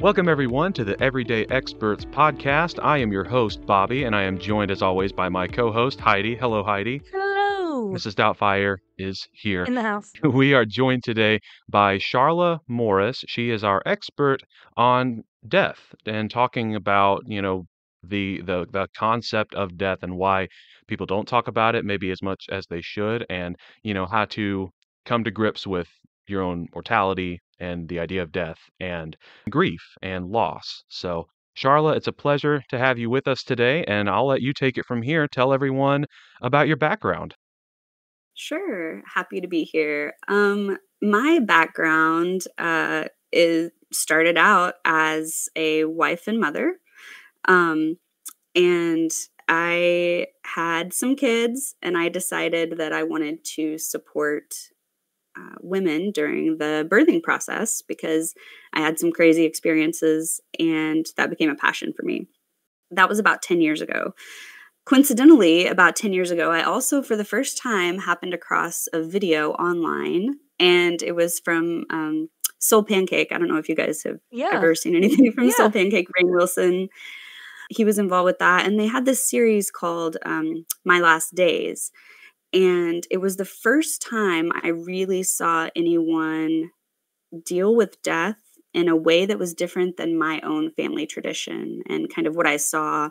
Welcome, everyone, to the Everyday Experts podcast. I am your host, Bobby, and I am joined, as always, by my co-host, Heidi. Hello, Heidi. Hello. Mrs. Doubtfire is here. In the house. We are joined today by Charla Morris. She is our expert on death and talking about, the concept of death and why people don't talk about it maybe as much as they should, and, how to come to grips with your own mortality and the idea of death and grief and loss. So, Charla, it's a pleasure to have you with us today, and I'll let you take it from here. Tell everyone about your background. Sure, happy to be here. My background is started out as a wife and mother, um, and I had some kids, and I decided that I wanted to support women during the birthing process because I had some crazy experiences, and that became a passion for me. That was about 10 years ago. Coincidentally, about 10 years ago, I also, for the first time, happened across a video online, and it was from Soul Pancake. I don't know if you guys have ever seen anything from Soul Pancake. Rainn Wilson, he was involved with that, and they had this series called My Last Days, and it was the first time I really saw anyone deal with death in a way that was different than my own family tradition and kind of what I saw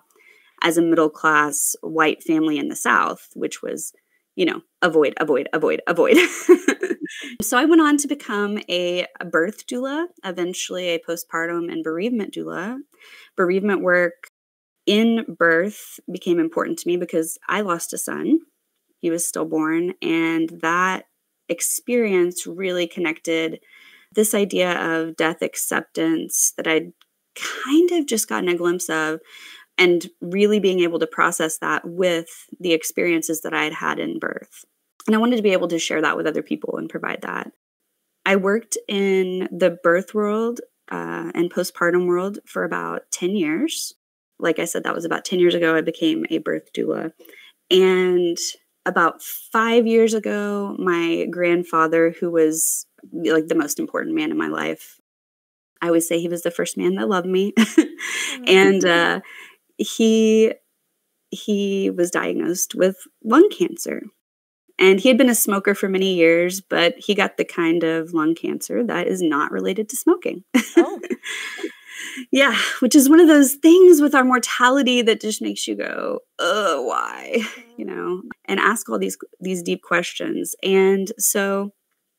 as a middle-class white family in the South, which was, avoid, avoid, avoid, avoid. So I went on to become a birth doula, eventually a postpartum and bereavement doula. Bereavement work in birth became important to me because I lost a son. He was stillborn, and that experience really connected this idea of death acceptance that I'd kind of just gotten a glimpse of, and really being able to process that with the experiences that I had had in birth. And I wanted to be able to share that with other people and provide that. I worked in the birth world and postpartum world for about 10 years. Like I said, that was about 10 years ago, I became a birth doula. And about 5 years ago, my grandfather, who was like the most important man in my life, I always say he was the first man that loved me. And he was diagnosed with lung cancer. And he had been a smoker for many years, but he got the kind of lung cancer that is not related to smoking. Oh. Yeah, which is one of those things with our mortality that just makes you go, why? And ask all these deep questions. And so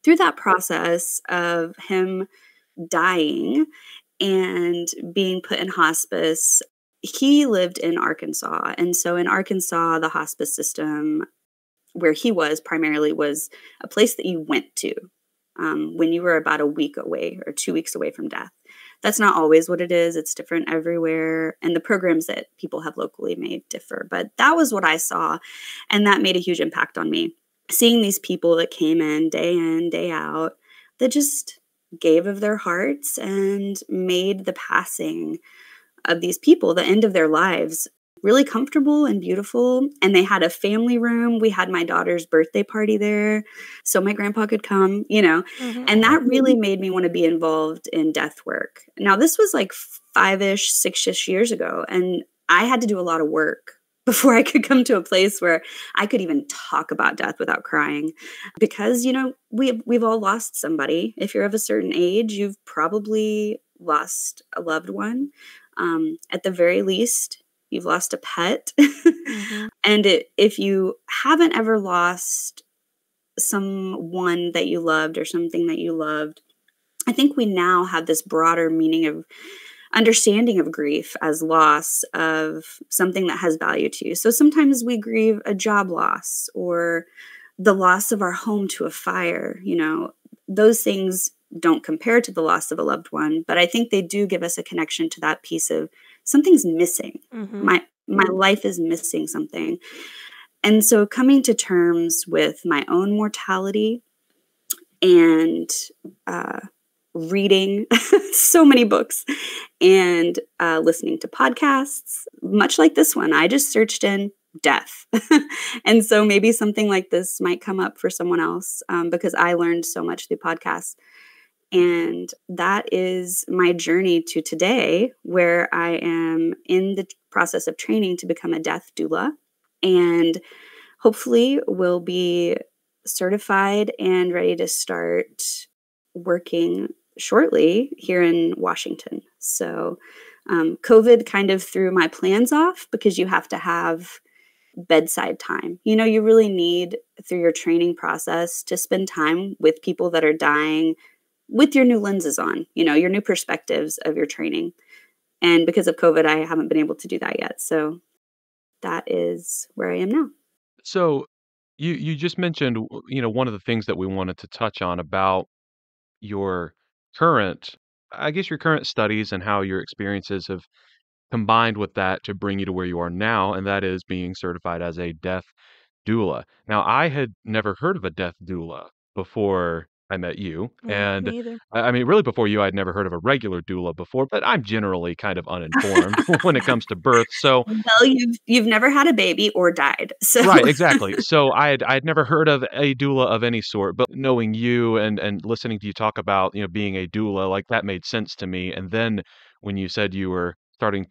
through that process of him dying and being put in hospice, he lived in Arkansas. And so in Arkansas, the hospice system where he was primarily was a place that you went to when you were about a week away or 2 weeks away from death. That's not always what it is. It's different everywhere. And the programs that people have locally may differ. But that was what I saw. And that made a huge impact on me. Seeing these people that came in, day out, that just gave of their hearts and made the passing of these people, the end of their lives, really comfortable and beautiful. And they had a family room. We had my daughter's birthday party there, so my grandpa could come, and that really made me want to be involved in death work. Now, this was like 5-ish, 6-ish years ago, and I had to do a lot of work before I could come to a place where I could even talk about death without crying. Because, we've all lost somebody. If you're of a certain age, you've probably lost a loved one. At the very least, you've lost a pet. And if you haven't ever lost someone that you loved or something that you loved, I think we now have this broader meaning of understanding of grief as loss of something that has value to you. So sometimes we grieve a job loss or the loss of our home to a fire. Those things don't compare to the loss of a loved one, but I think they do give us a connection to that piece of something's missing. My life is missing something. And so coming to terms with my own mortality and reading so many books and listening to podcasts, much like this one, I just searched in death. And so maybe something like this might come up for someone else because I learned so much through podcasts. And that is my journey to today, where I am in the process of training to become a death doula. And hopefully will be certified and ready to start working shortly here in Washington. So COVID kind of threw my plans off because you have to have bedside time. You really need, through your training process, to spend time with people that are dying with your new lenses on, your new perspectives of your training. And because of COVID, I haven't been able to do that yet. So that is where I am now. So you just mentioned, one of the things that we wanted to touch on about your current I guess your current studies and how your experiences have combined with that to bring you to where you are now, and that is being certified as a death doula. Now, I had never heard of a death doula before I met you, Yeah, and me either. I mean, really before you, I'd never heard of a regular doula before, but I'm generally kind of uninformed when it comes to birth. So Well, you've never had a baby or died, so right, exactly. So I had never heard of a doula of any sort, but knowing you and listening to you talk about, being a doula, like, that made sense to me, and then when you said you were studying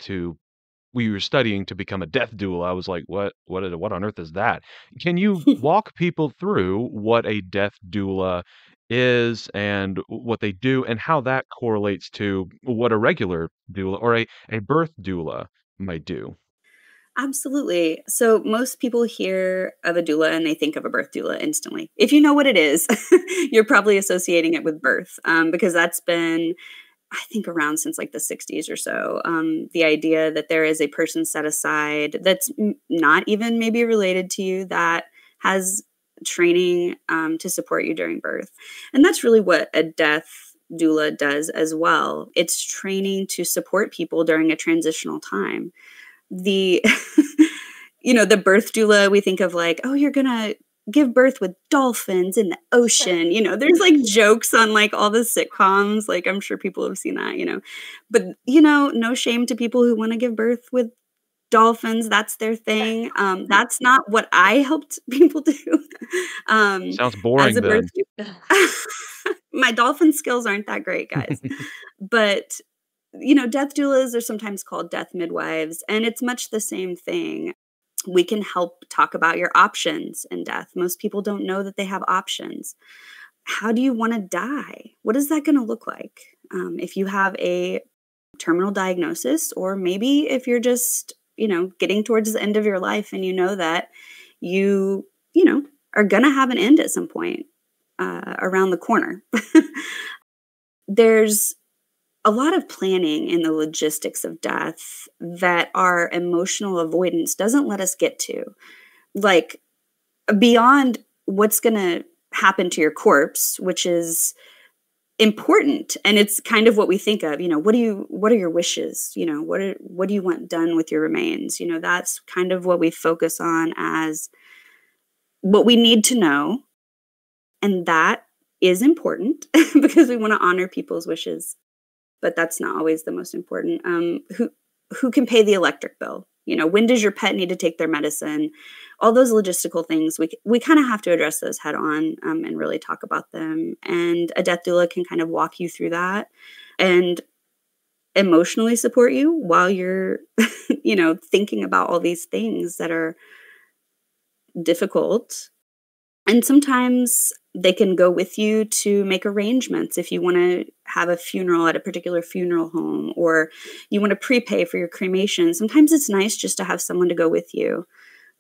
to become a death doula, I was like, what on earth is that?" Can you walk people through what a death doula is and what they do and how that correlates to what a regular doula or a birth doula might do? absolutely. So most people hear of a doula and they think of a birth doula instantly. If you know what it is, you're probably associating it with birth, because that's been, I think, around since like the 60s or so. The idea that there is a person set aside that's not even maybe related to you that has training to support you during birth. And that's really what a death doula does as well. It's training to support people during a transitional time. The the birth doula, we think of like, oh, you're gonna give birth with dolphins in the ocean. There's like jokes on like all the sitcoms. Like, I'm sure people have seen that. But no shame to people who want to give birth with dolphins. That's their thing. That's not what I helped people do. um Sounds as boring a birth then. my dolphin skills aren't that great, guys. But death doulas are sometimes called death midwives, and it's much the same thing. We can help talk about your options in death. Most people don't know that they have options. How do you want to die? What is that going to look like? If you have a terminal diagnosis, or maybe if you're just, getting towards the end of your life and you know that you are going to have an end at some point around the corner. There's a lot of planning in the logistics of death that our emotional avoidance doesn't let us get to. Like, beyond what's going to happen to your corpse, which is important, and it's kind of what we think of, what are your wishes? What do you want done with your remains? That's kind of what we focus on as what we need to know, and that is important because we want to honor people's wishes. But that's not always the most important. Who can pay the electric bill? When does your pet need to take their medicine? All those logistical things, we kind of have to address those head on, and really talk about them. And a death doula can kind of walk you through that and emotionally support you while you're, thinking about all these things that are difficult. And sometimes they can go with you to make arrangements if you want to have a funeral at a particular funeral home, or you want to prepay for your cremation. Sometimes it's nice just to have someone to go with you.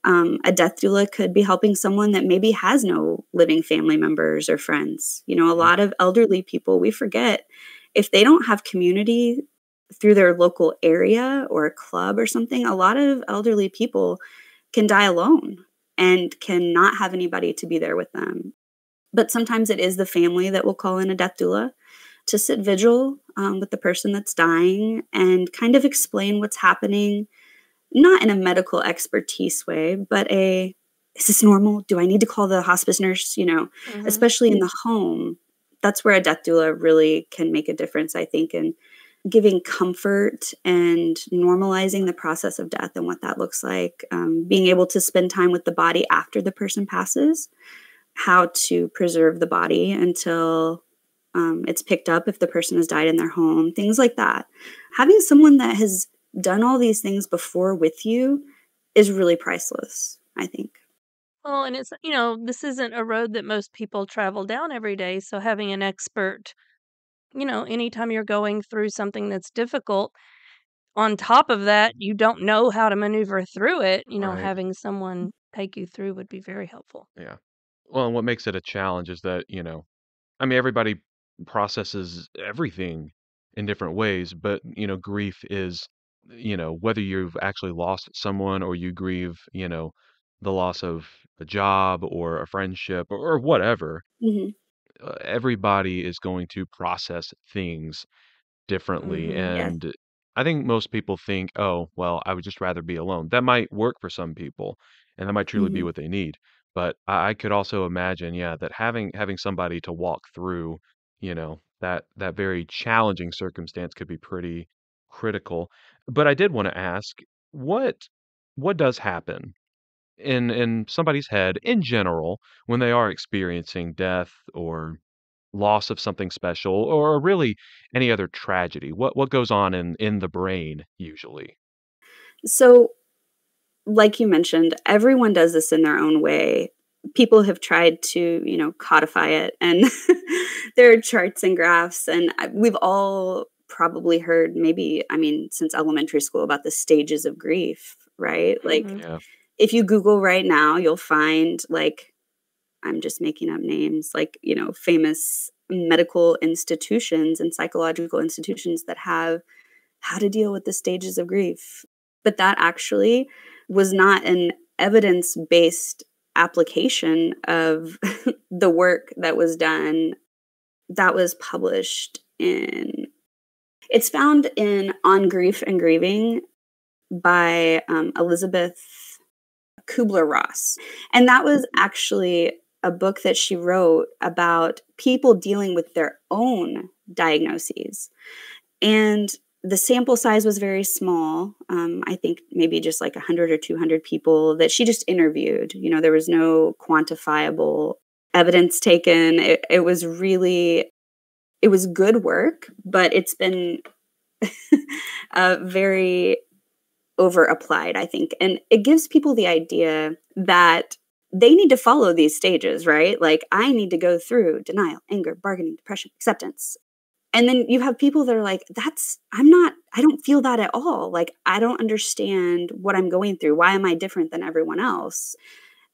A death doula could be helping someone that maybe has no living family members or friends. A lot of elderly people, we forget, if they don't have community through their local area or a club or something, a lot of elderly people can die alone and cannot have anybody to be there with them. But sometimes it is the family that will call in a death doula to sit vigil with the person that's dying and kind of explain what's happening, not in a medical expertise way, but is this normal? Do I need to call the hospice nurse? Mhm. Especially in the home. That's where a death doula really can make a difference, I think, in giving comfort and normalizing the process of death and what that looks like. Being able to spend time with the body after the person passes, how to preserve the body until It's picked up if the person has died in their home, things like that. Having someone that has done all these things before with you is really priceless, I think. Well, and this isn't a road that most people travel down every day. So having an expert, anytime you're going through something that's difficult, on top of that, you don't know how to maneuver through it, Right. having someone take you through would be very helpful. Yeah. Well, and what makes it a challenge is that, I mean, everybody processes everything in different ways, but, grief is, whether you've actually lost someone or you grieve, the loss of a job or a friendship or whatever, Mhm. everybody is going to process things differently. Mhm. Yes. And I think most people think, oh, well, I would just rather be alone. That might work for some people, and that might truly be Mhm. what they need. But I could also imagine, yeah, that having somebody to walk through, that very challenging circumstance could be pretty critical. But I did want to ask, what what does happen in somebody's head in general when they are experiencing death or loss of something special or really any other tragedy? What goes on in the brain usually? So, like you mentioned, everyone does this in their own way. People have tried to, codify it, and there are charts and graphs, and we've all probably heard, maybe, I mean, since elementary school, about the stages of grief, right? Like, Mhm. Yeah. if you Google right now, you'll find, like, I'm just making up names, like, famous medical institutions and psychological institutions that have how to deal with the stages of grief. But that actually was not an evidence based application of the work that was done, that was published in, it's found in On Grief and Grieving by Elizabeth Kubler-Ross. And that was actually a book that she wrote about people dealing with their own diagnoses. And the sample size was very small. I think maybe just like 100 or 200 people that she just interviewed. There was no quantifiable evidence taken. It was really, it was good work, but it's been very over applied, I think. And it gives people the idea that they need to follow these stages, right? Like, I need to go through denial, anger, bargaining, depression, acceptance. And then you have people that are like, I don't feel that at all. Like, I don't understand what I'm going through. Why am I different than everyone else?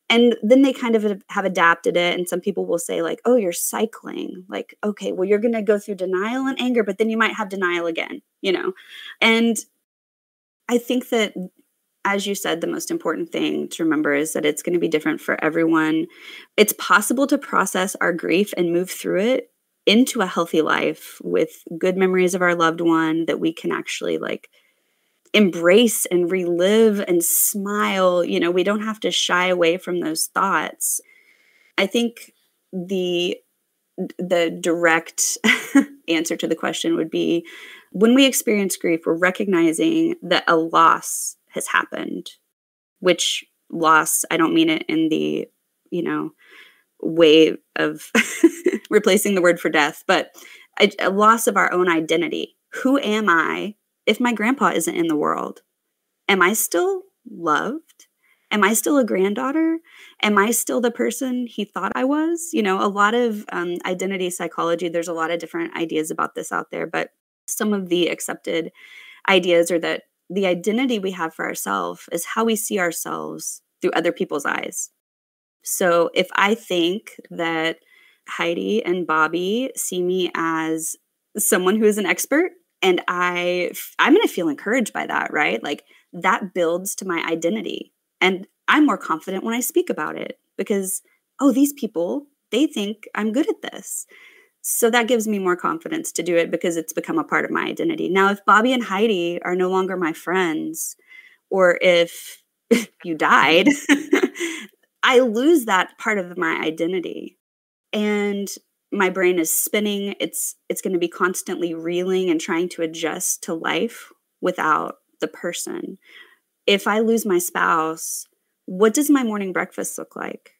And then they kind of have adapted it. And some people will say, like, oh, you're cycling. Like, okay, well, you're going to go through denial and anger, but then you might have denial again. And I think that, as you said, the most important thing to remember is that it's going to be different for everyone. It's possible to process our grief and move through it into a healthy life with good memories of our loved one that we can actually, like, embrace and relive and smile. We don't have to shy away from those thoughts. I think the the direct answer to the question would be, when we experience grief, we're recognizing that a loss has happened, which loss, I don't mean it in the, you know, way of replacing the word for death, but a loss of our own identity. Who am I if my grandpa isn't in the world? Am I still loved? Am I still a granddaughter? Am I still the person he thought I was? A lot of identity psychology, there's a lot of different ideas about this out there, but some of the accepted ideas are that the identity we have for ourselves is how we see ourselves through other people's eyes. So if I think that Heidi and Bobby see me as someone who is an expert, and I'm going to feel encouraged by that, right? Like, that builds to my identity. And I'm more confident when I speak about it because, oh, these people, they think I'm good at this. So that gives me more confidence to do it because it's become a part of my identity. Now, if Bobby and Heidi are no longer my friends, or if you died, I lose that part of my identity. And my brain is spinning. It's going to be constantly reeling and trying to adjust to life without the person. If I lose my spouse, what does my morning breakfast look like?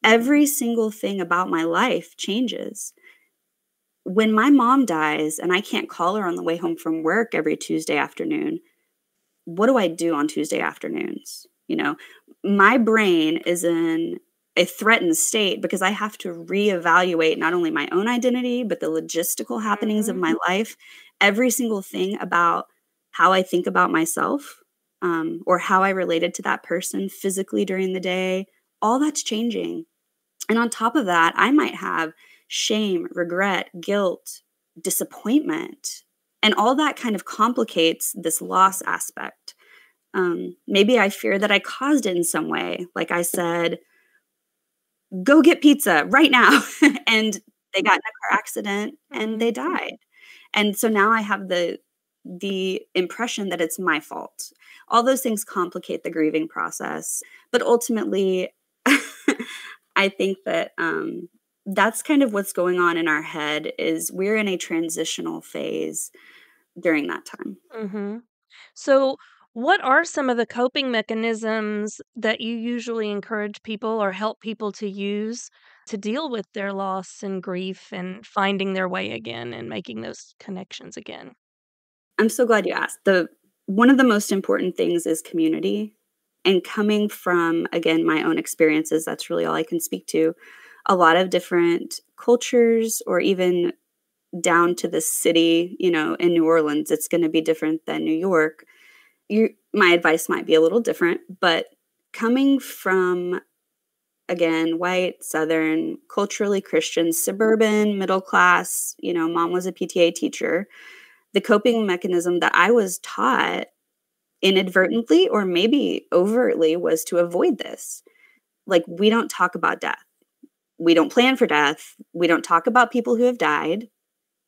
Every single thing about my life changes. when my mom dies and I can't call her on the way home from work every Tuesday afternoon, what do I do on Tuesday afternoons? You know, my brain is in a threatened state because I have to reevaluate not only my own identity, but the logistical happenings of Mhm. my life. Every single thing about how I think about myself, or how I related to that person physically during the day, all that's changing. And on top of that, I might have shame, regret, guilt, disappointment. And all that kind of complicates this loss aspect. Maybe I fear that I caused it in some way. Like I said, go get pizza right now. And they got in a car accident and they Mhm. died. And so now I have the impression that it's my fault. All those things complicate the grieving process. But ultimately, I think that that's kind of what's going on in our head is we're in a transitional phase during that time. Mhm. So, what are some of the coping mechanisms that you usually encourage people or help people to use to deal with their loss and grief and finding their way again and making those connections again? I'm so glad you asked. The One of the most important things is community. And coming from, again, my own experiences, that's really all I can speak to. A lot of different cultures, or even down to the city, in New Orleans, it's going to be different than New York. My advice might be a little different, but coming from, again, white, Southern, culturally Christian, suburban, middle class, mom was a PTA teacher. The coping mechanism that I was taught inadvertently or maybe overtly was to avoid this. Like, we don't talk about death. We don't plan for death. We don't talk about people who have died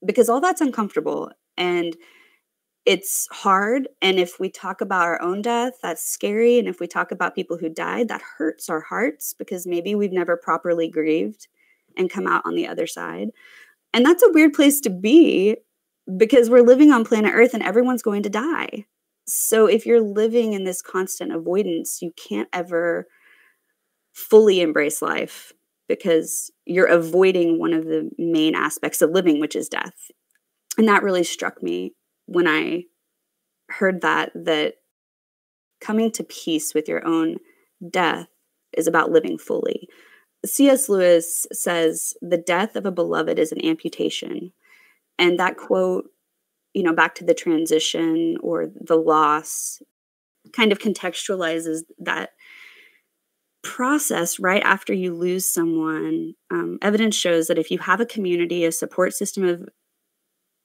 because all that's uncomfortable and it's hard. And if we talk about our own death, that's scary. And if we talk about people who died, that hurts our hearts because maybe we've never properly grieved and come out on the other side. And that's a weird place to be because we're living on planet Earth and everyone's going to die. So if you're living in this constant avoidance, you can't ever fully embrace life because you're avoiding one of the main aspects of living, which is death. And that really struck me when I heard that coming to peace with your own death is about living fully. C.S. Lewis says, "The death of a beloved is an amputation." And that quote, back to the transition or the loss, kind of contextualizes that process right after you lose someone. Evidence shows that if you have a community, a support system of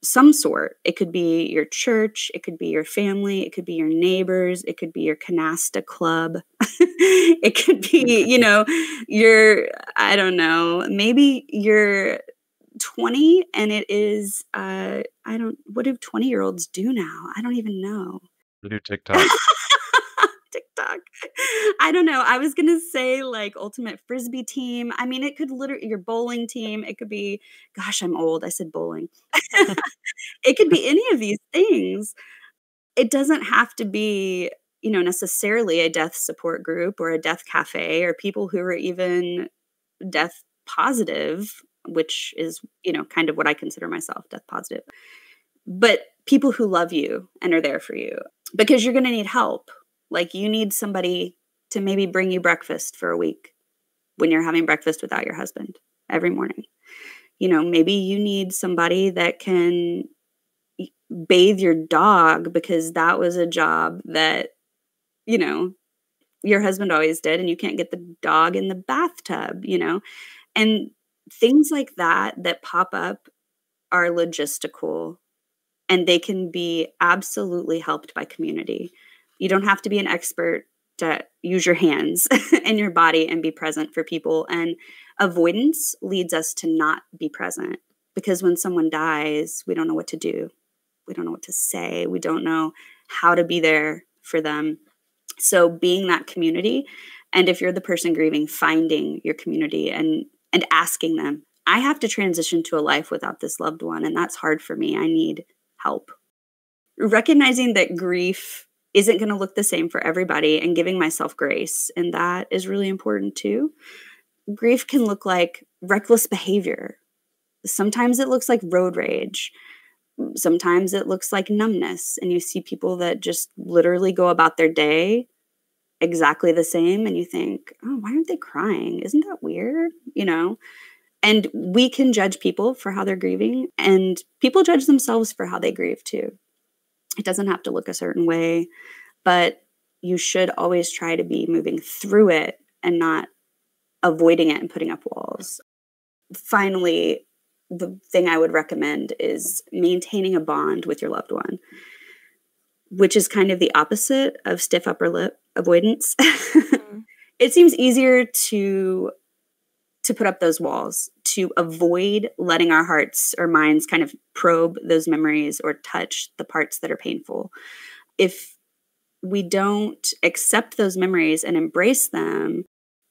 some sort, it could be your church, it could be your family, it could be your neighbors, it could be your canasta club, it could be, your, I don't know, maybe you're 20 and it is, what do 20-year-olds do now? I don't even know. We do TikTok. TikTok. I don't know. I was gonna say like ultimate frisbee team. I mean, it could literally your bowling team. It could be, gosh, I'm old. I said bowling. It could be any of these things. It doesn't have to be, necessarily a death support group or a death cafe or people who are even death positive, which is, kind of what I consider myself, death positive. But people who love you and are there for you because you're going to need help. Like you need somebody to maybe bring you breakfast for a week when you're having breakfast without your husband every morning. Maybe you need somebody that can bathe your dog because that was a job that, you know, your husband always did and you can't get the dog in the bathtub. And things like that pop up are logistical and they can be absolutely helped by community. You don't have to be an expert to use your hands and your body and be present for people. And avoidance leads us to not be present because when someone dies, we don't know what to do. We don't know what to say. We don't know how to be there for them. So being that community, and if you're the person grieving, finding your community and asking them, I have to transition to a life without this loved one, and that's hard for me. I need help. Recognizing that grief isn't going to look the same for everybody and giving myself grace, and that is really important too. Grief can look like reckless behavior. Sometimes it looks like road rage. Sometimes it looks like numbness, and you see people that just literally go about their day exactly the same, and you think, "Oh, why aren't they crying? Isn't that weird?" You know? And we can judge people for how they're grieving, and people judge themselves for how they grieve too. It doesn't have to look a certain way, but you should always try to be moving through it and not avoiding it and putting up walls. Finally, the thing I would recommend is maintaining a bond with your loved one, which is kind of the opposite of stiff upper lip avoidance. Mhm. It seems easier to put up those walls, to avoid letting our hearts or minds kind of probe those memories or touch the parts that are painful. If we don't accept those memories and embrace them,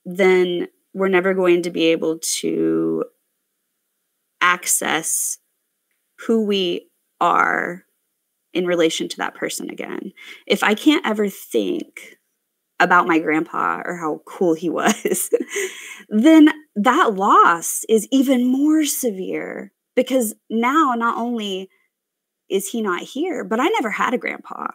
then we're never going to be able to access who we are in relation to that person again. If I can't ever think about my grandpa or how cool he was, then that loss is even more severe because now not only is he not here, but I never had a grandpa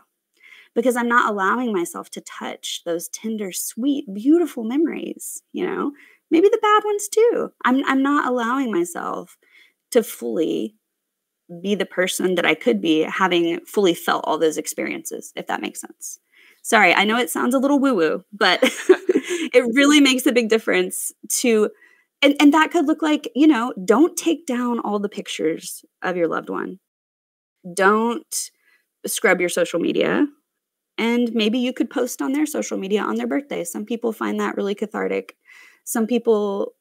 because I'm not allowing myself to touch those tender, sweet, beautiful memories, you know? Maybe the bad ones too. I'm not allowing myself to fully be the person that I could be having fully felt all those experiences, if that makes sense. Sorry, I know it sounds a little woo-woo, but it really makes a big difference to and that could look like, you know, don't take down all the pictures of your loved one. Don't scrub your social media. And maybe you could post on their social media on their birthday. Some people find that really cathartic. Some people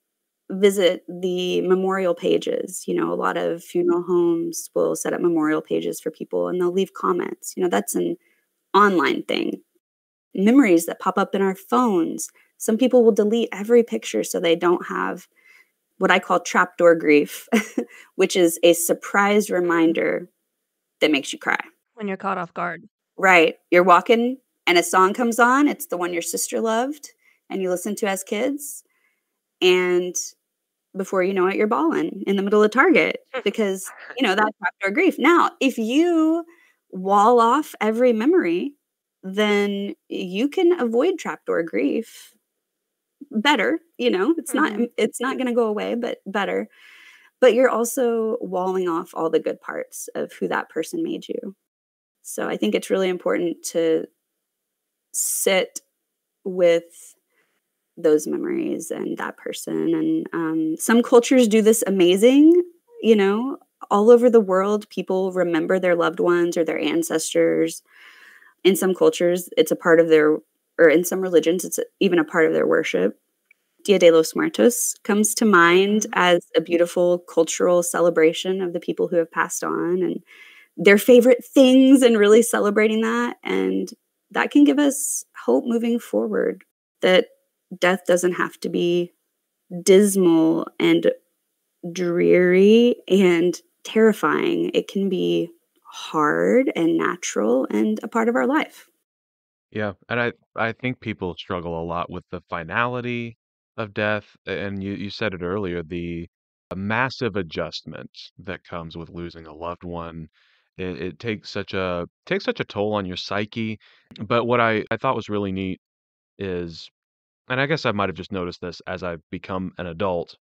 visit the memorial pages. You know, a lot of funeral homes will set up memorial pages for people and they'll leave comments. You know, that's an online thing. Memories that pop up in our phones. Some people will delete every picture so they don't have what I call trapdoor grief, which is a surprise reminder that makes you cry. When you're caught off guard. Right. You're walking and a song comes on. It's the one your sister loved and you listened to as kids. And before you know it, you're bawling in the middle of Target because, you know, that trapdoor grief. Now, if you wall off every memory, then you can avoid trapdoor grief better. You know, Mhm. it's not going to go away, but better. But you're also walling off all the good parts of who that person made you. So I think it's really important to sit with those memories and that person. And some cultures do this amazing, you know, all over the world, people remember their loved ones or their ancestors. In some cultures, it's a part of their, or in some religions, it's even a part of their worship. Dia de los Muertos comes to mind Mhm. as a beautiful cultural celebration of the people who have passed on and their favorite things and really celebrating that. And that can give us hope moving forward that death doesn't have to be dismal and dreary and terrifying. It can be hard and natural and a part of our life. Yeah, and I think people struggle a lot with the finality of death, and you said it earlier, the a massive adjustment that comes with losing a loved one. It takes such a toll on your psyche. But what I thought was really neat is, and I guess I might have just noticed this as I've become an adult,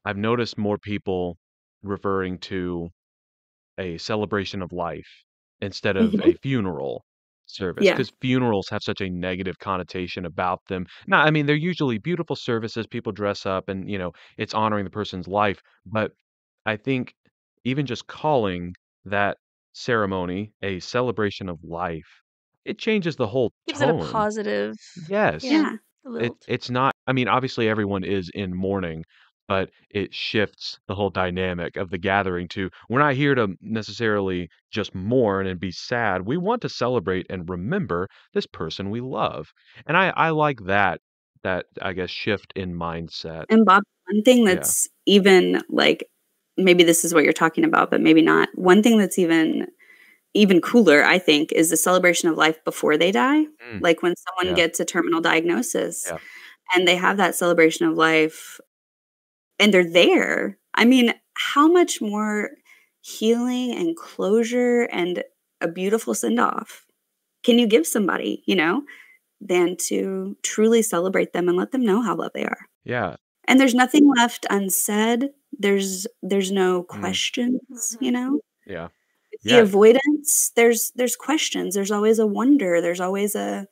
I've noticed more people referring to a celebration of life instead of a Mhm. funeral service, Yeah. because funerals have such a negative connotation about them. Now, I mean, they're usually beautiful services, people dress up and, it's honoring the person's life, but I think even just calling that ceremony a celebration of life, it changes the whole Gives it a tone. positive, yeah, Yes. Yeah. a little It's not, I mean, obviously everyone is in mourning, but it shifts the whole dynamic of the gathering to we're not here to necessarily just mourn and be sad. We want to celebrate and remember this person we love. And I like that I guess shift in mindset. And Bob, one thing Yeah. that's even like maybe this is what you're talking about, but maybe not. One thing that's even cooler, I think, is the celebration of life before they die. Mm, Like when someone yeah. gets a terminal diagnosis Yeah. and they have that celebration of life and they're there. I mean, how much more healing and closure and a beautiful send off can you give somebody, than to truly celebrate them and let them know how loved they are. Yeah. And there's nothing left unsaid. There's no Mm, questions, yeah. The Yeah. avoidance, there's questions. There's always a wonder. There's always a,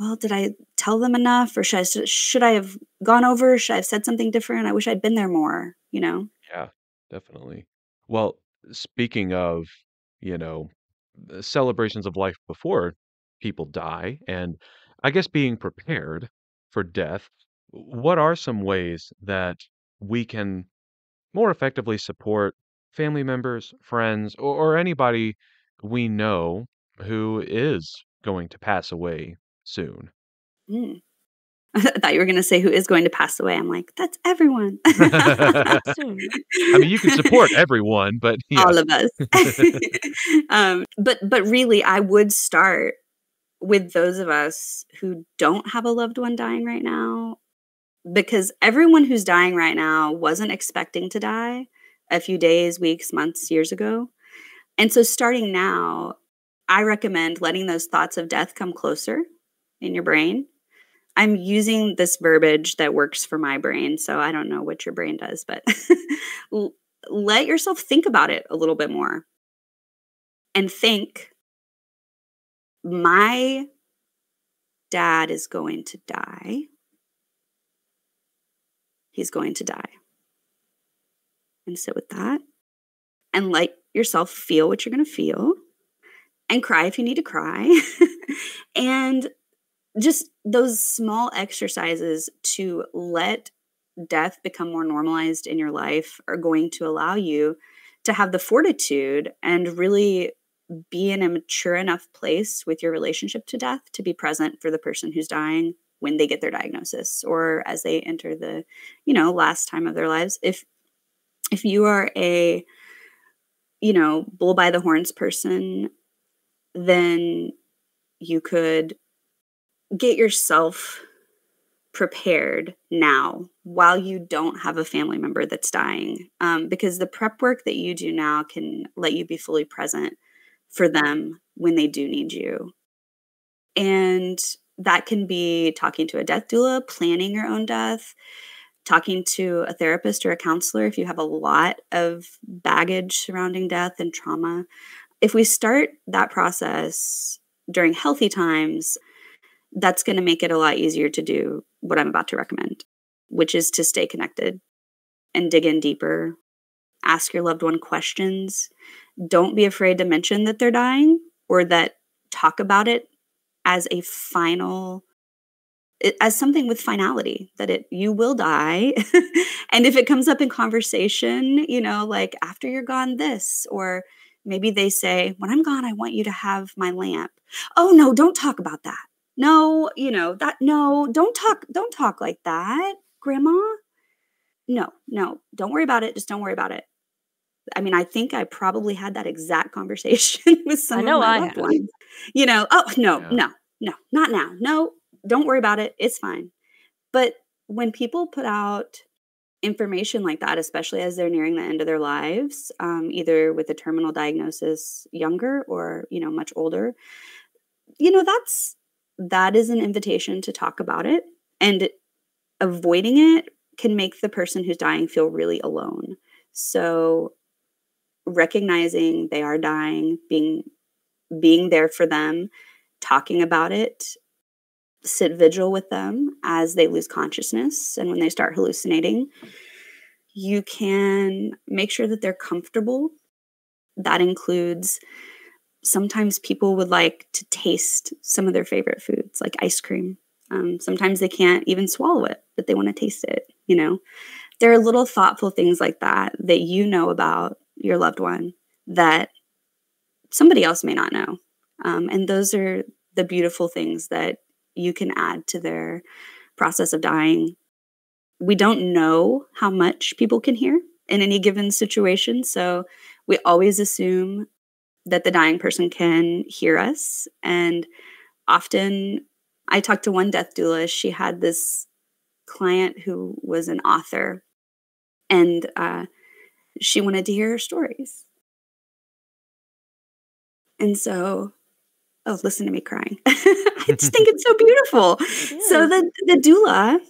well, did I tell them enough, or should I have gone over? Should I have said something different? I wish I'd been there more. Yeah, definitely. Well, speaking of, you know, the celebrations of life before people die, and I guess being prepared for death, what are some ways that we can more effectively support family members, friends, or anybody we know who is going to pass away soon? Mm. I thought you were gonna say who is going to pass away. I'm like, "That's everyone." Soon. I mean, you can support everyone, but yeah. All of us. But really, I would start with those of us who don't have a loved one dying right now, because everyone who's dying right now wasn't expecting to die a few days, weeks, months, years ago. And so starting now, I recommend letting those thoughts of death come closer in your brain. I'm using this verbiage that works for my brain, so I don't know what your brain does, but l- let yourself think about it a little bit more and think, my dad is going to die. He's going to die. And sit with that and let yourself feel what you're going to feel and cry if you need to cry. And just those small exercises to let death become more normalized in your life are going to allow you to have the fortitude and really be in a mature enough place with your relationship to death to be present for the person who's dying when they get their diagnosis or as they enter the, last time of their lives. If you are a, bull by the horns person, then you could get yourself prepared now while you don't have a family member that's dying, because the prep work that you do now can let you be fully present for them when they do need you. And that can be talking to a death doula, planning your own death, talking to a therapist or a counselor if you have a lot of baggage surrounding death and trauma. If we start that process during healthy times, that's going to make it a lot easier to do what I'm about to recommend, which is to stay connected and dig in deeper. Ask your loved one questions. Don't be afraid to mention that they're dying or that talk about it as a final, as something with finality, that you will die. And if it comes up in conversation, like after you're gone this, or maybe they say, when I'm gone, I want you to have my lamp. Oh no, don't talk about that. No, no, don't talk like that, grandma. No, no, don't worry about it. Just don't worry about it. I mean, I think I probably had that exact conversation with I some of know my I loved have. ones. Oh, no, Yeah. no, no, not now. No, don't worry about it. It's fine. But when people put out information like that, especially as they're nearing the end of their lives, either with a terminal diagnosis younger or, much older, that is an invitation to talk about it. And avoiding it can make the person who's dying feel really alone. So recognizing they are dying, being there for them, talking about it, sit vigil with them as they lose consciousness and when they start hallucinating. You can make sure that they're comfortable. That includes, sometimes people would like to taste some of their favorite foods, like ice cream. Sometimes they can't even swallow it, but they want to taste it. There are little thoughtful things like that that about your loved one that somebody else may not know. And those are the beautiful things that you can add to their process of dying. We don't know how much people can hear in any given situation. So we always assume that the dying person can hear us. And often, I talked to one death doula. She had this client who was an author. And She wanted to hear her stories. And so, oh, listen to me crying. I just think it's so beautiful. It So is. the doula,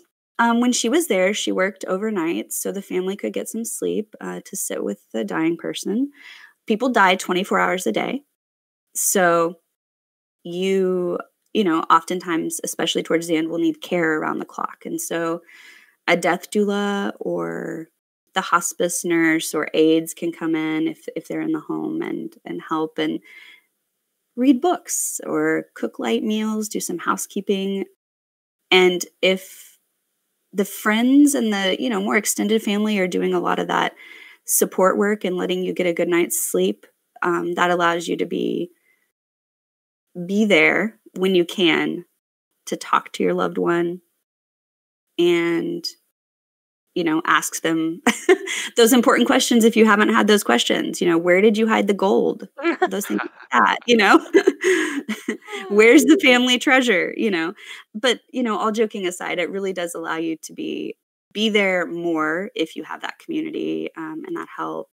when she was there, she worked overnight so the family could get some sleep to sit with the dying person. People die 24 hours a day. So you, oftentimes, especially towards the end, will need care around the clock. And so a death doula or the hospice nurse or aides can come in if they're in the home and help and read books or cook light meals, do some housekeeping. And if the friends and the, more extended family are doing a lot of that support work and letting you get a good night's sleep, that allows you to be there when you can to talk to your loved one and ask them those important questions if you haven't had those questions. Where did you hide the gold? Those things like that. Where's the family treasure? But, all joking aside, it really does allow you to be there more if you have that community and that help.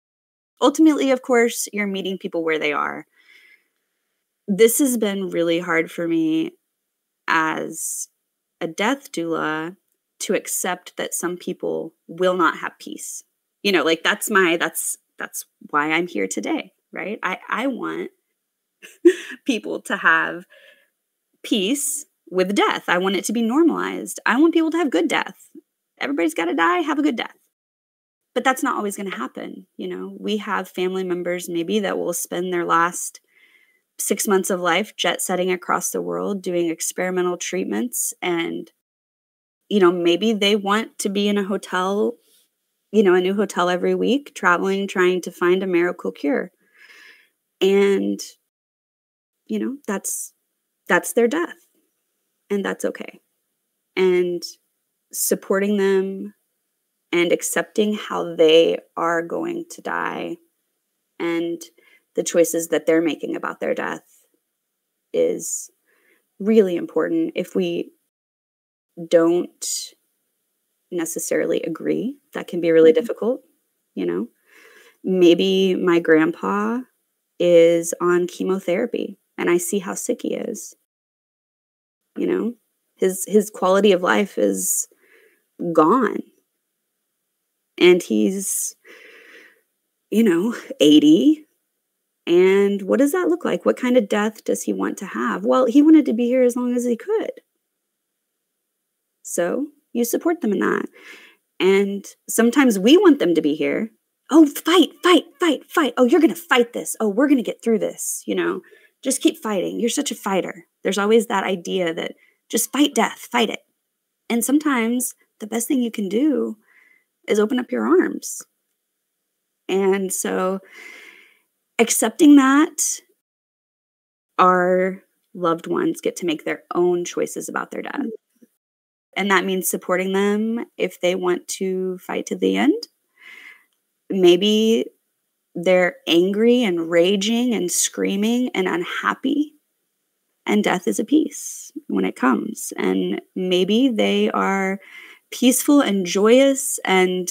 Ultimately, of course, you're meeting people where they are. This has been really hard for me as a death doula to accept that some people will not have peace. Like that's why I'm here today, right? I want people to have peace with death. I want it to be normalized. I want people to have good death. Everybody's got to die, have a good death. But that's not always going to happen. We have family members maybe that will spend their last 6 months of life jet setting across the world doing experimental treatments, and maybe they want to be in a hotel, a new hotel every week, traveling, trying to find a miracle cure. And that's their death, and that's okay. And supporting them and accepting how they are going to die and the choices that they're making about their death is really important. If we don't necessarily agree, that can be really difficult. Maybe my grandpa is on chemotherapy and I see how sick he is. His quality of life is gone. And he's 80. And what does that look like? What kind of death does he want to have? Well, he wanted to be here as long as he could. So you support them in that. And sometimes we want them to be here. Oh, fight, fight, fight, fight. Oh, you're going to fight this. Oh, we're going to get through this. Just keep fighting. You're such a fighter. There's always that idea that just fight death, fight it. And sometimes the best thing you can do is open up your arms. And so accepting that our loved ones get to make their own choices about their death. And that means supporting them if they want to fight to the end. Maybe they're angry and raging and screaming and unhappy, and death is a piece when it comes. And maybe they are peaceful and joyous, and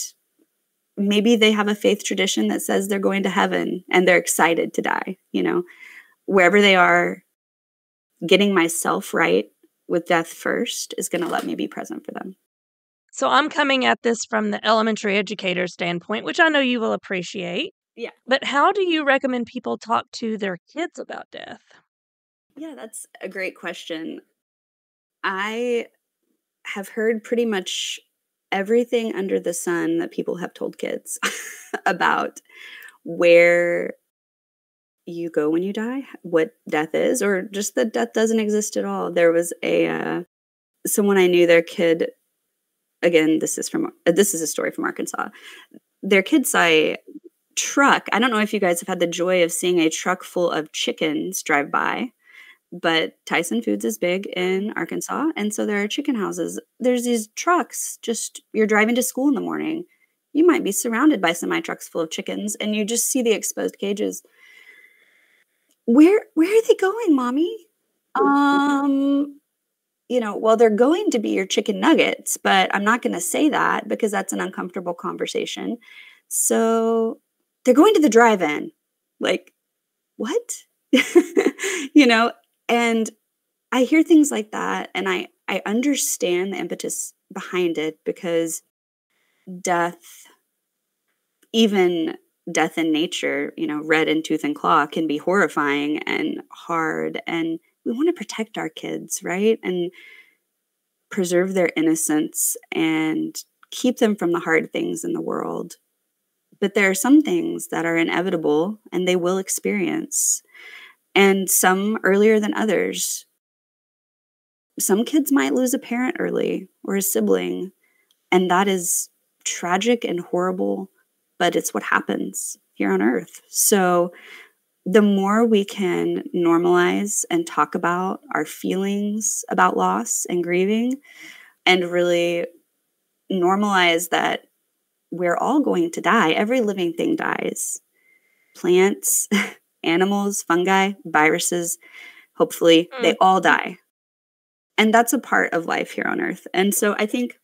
maybe they have a faith tradition that says they're going to heaven and they're excited to die. Wherever they are, getting myself right with death first is going to let me be present for them. So I'm coming at this from the elementary educator standpoint, which I know you will appreciate. Yeah. But how do you recommend people talk to their kids about death? Yeah, that's a great question. I have heard pretty much everything under the sun that people have told kids about where you go when you die, what death is, or just that death doesn't exist at all. There was someone I knew, their kid, again, this is a story from Arkansas. Their kid saw a truck. I don't know if you guys have had the joy of seeing a truck full of chickens drive by, but Tyson Foods is big in Arkansas, and so there are chicken houses. There's these trucks, you're driving to school in the morning. You might be surrounded by semi-trucks full of chickens, and you just see the exposed cages. Where are they going, Mommy? Well, they're going to be your chicken nuggets, but I'm not going to say that because that's an uncomfortable conversation. So they're going to the drive-in. Like, what? You know? And I hear things like that, and I understand the impetus behind it because death, even death in nature, red in tooth and claw can be horrifying and hard, and we want to protect our kids, right? And preserve their innocence and keep them from the hard things in the world. But there are some things that are inevitable and they will experience, and some earlier than others. Some kids might lose a parent early or a sibling, and that is tragic and horrible, but it's what happens here on earth. So the more we can normalize and talk about our feelings about loss and grieving, and really normalize that we're all going to die. Every living thing dies. Plants, animals, fungi, viruses, hopefully, they all die. And that's a part of life here on earth. And so I think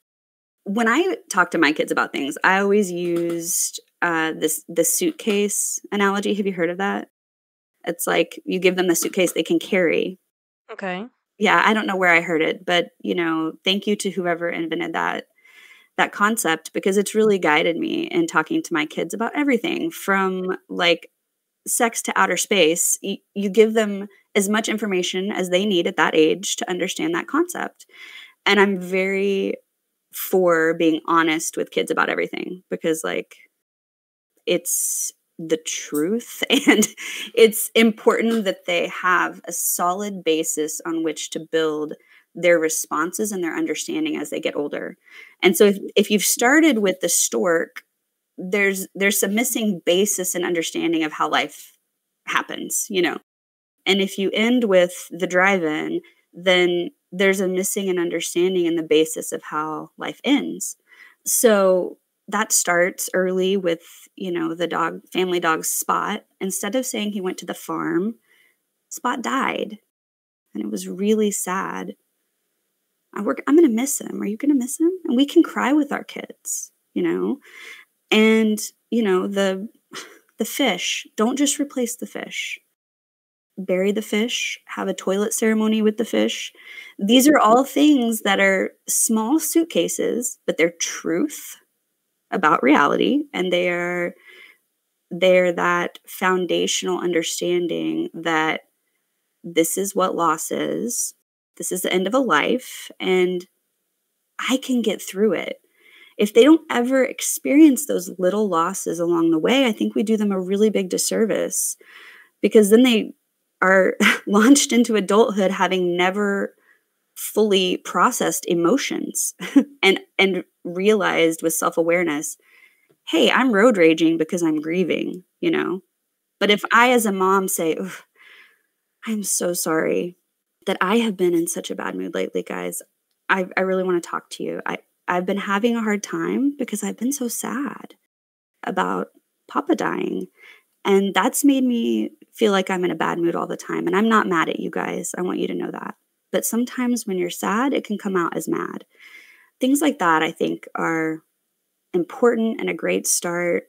when I talk to my kids about things, I always used the suitcase analogy. Have you heard of that? It's like you give them the suitcase they can carry. Okay. Yeah, I don't know where I heard it, but thank you to whoever invented that concept, because it's really guided me in talking to my kids about everything from like sex to outer space. You give them as much information as they need at that age to understand that concept. And I'm very for being honest with kids about everything, because like it's the truth, and it's important that they have a solid basis on which to build their responses and their understanding as they get older. And so if you've started with the stork, there's some missing basis and understanding of how life happens, And if you end with the drive-in, then there's a missing an understanding in the basis of how life ends. So that starts early with, the family dog Spot. Instead of saying he went to the farm, Spot died. And it was really sad. I'm going to miss him. Are you going to miss him? And we can cry with our kids, And, the fish, don't just replace the fish. Bury the fish, have a toilet ceremony with the fish. These are all things that are small suitcases, but they're truth about reality. And they're that foundational understanding that this is what loss is. This is the end of a life, and I can get through it. If they don't ever experience those little losses along the way, I think we do them a really big disservice, because then they are launched into adulthood having never fully processed emotions and realized with self-awareness, hey, I'm road raging because I'm grieving, But if I as a mom say, I'm so sorry that I have been in such a bad mood lately, guys. I really want to talk to you. I've been having a hard time because I've been so sad about Papa dying. And that's made me feel like I'm in a bad mood all the time. And I'm not mad at you guys. I want you to know that. But sometimes when you're sad, it can come out as mad. Things like that, I think, are important and a great start.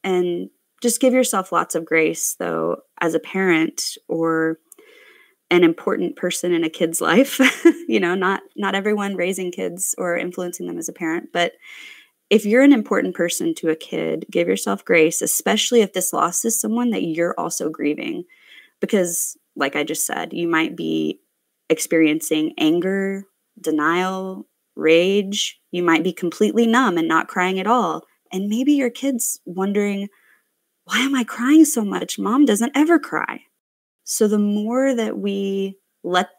And just give yourself lots of grace, though, as a parent or an important person in a kid's life. Not everyone raising kids or influencing them as a parent, but if you're an important person to a kid, give yourself grace, especially if this loss is someone that you're also grieving. Because, like I just said, you might be experiencing anger, denial, rage. You might be completely numb and not crying at all. And maybe your kid's wondering, why am I crying so much? Mom doesn't ever cry. So the more that we invite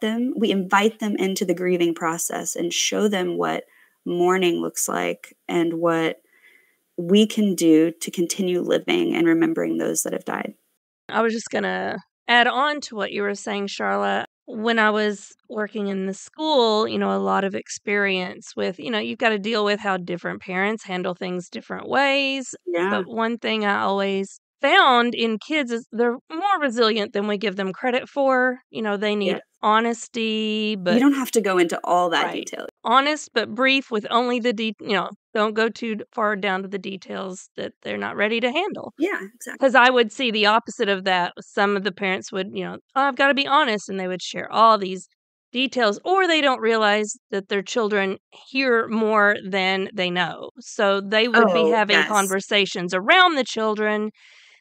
them into the grieving process and show them what mourning looks like and what we can do to continue living and remembering those that have died. I was just going to add on to what you were saying, Charla. When I was working in the school, a lot of experience with, you've got to deal with how different parents handle things different ways. Yeah. But one thing I always found in kids is they're more resilient than we give them credit for. They need Yes. honesty, You but don't have to go into all that right. detail. Honest but brief with only the Don't go too far down to the details that they're not ready to handle. Yeah, exactly. 'Cause I would see the opposite of that. Some of the parents would, "Oh, I've gotta be honest," and they would share all these details, or they don't realize that their children hear more than they know. So they would be Oh, having yes. conversations around the children,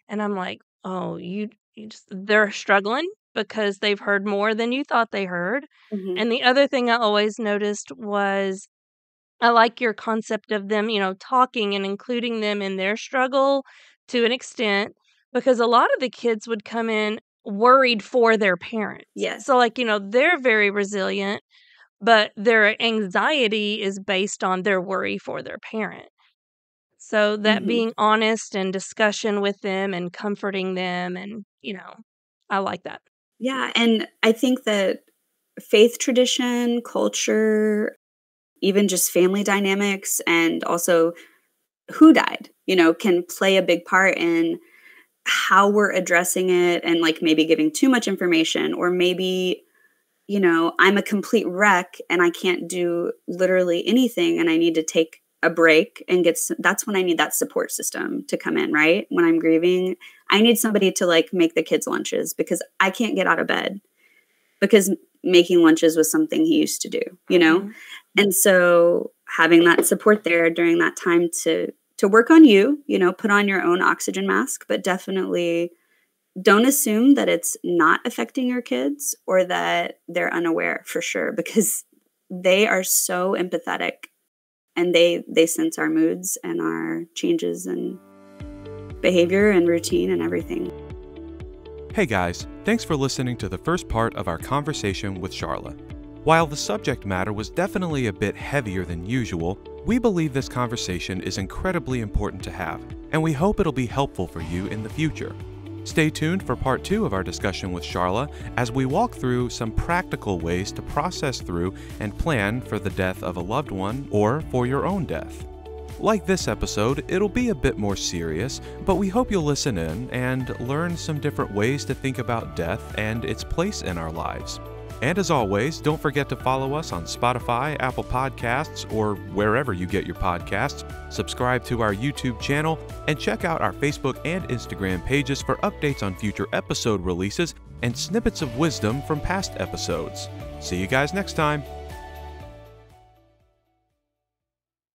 and I'm like, "Oh, you just" they're struggling because they've heard more than you thought they heard. Mhm. And the other thing I always noticed was I like your concept of them, talking and including them in their struggle to an extent, because a lot of the kids would come in worried for their parents. Yes. So, like, they're very resilient, but their anxiety is based on their worry for their parent. So, that Mhm. being honest and discussion with them and comforting them, and, I like that. Yeah, and I think that faith tradition, culture, even just family dynamics, and also who died, can play a big part in how we're addressing it and, like, maybe giving too much information, or maybe, I'm a complete wreck and I can't do literally anything and I need to take a break and that's when I need that support system to come in, right? When I'm grieving, I need somebody to, like, make the kids lunches because I can't get out of bed because making lunches was something he used to do, you know? Mhm. And so having that support there during that time to work on you, put on your own oxygen mask, but definitely don't assume that it's not affecting your kids or that they're unaware, for sure, because they are so empathetic and they sense our moods and our changes in behavior and routine and everything. Hey guys, thanks for listening to the first part of our conversation with Charla. While the subject matter was definitely a bit heavier than usual, we believe this conversation is incredibly important to have, and we hope it'll be helpful for you in the future. Stay tuned for part 2 of our discussion with Charla as we walk through some practical ways to process through and plan for the death of a loved one or for your own death. Like this episode, it'll be a bit more serious, but we hope you'll listen in and learn some different ways to think about death and its place in our lives. And as always, don't forget to follow us on Spotify, Apple Podcasts, or wherever you get your podcasts. Subscribe to our YouTube channel and check out our Facebook and Instagram pages for updates on future episode releases and snippets of wisdom from past episodes. See you guys next time.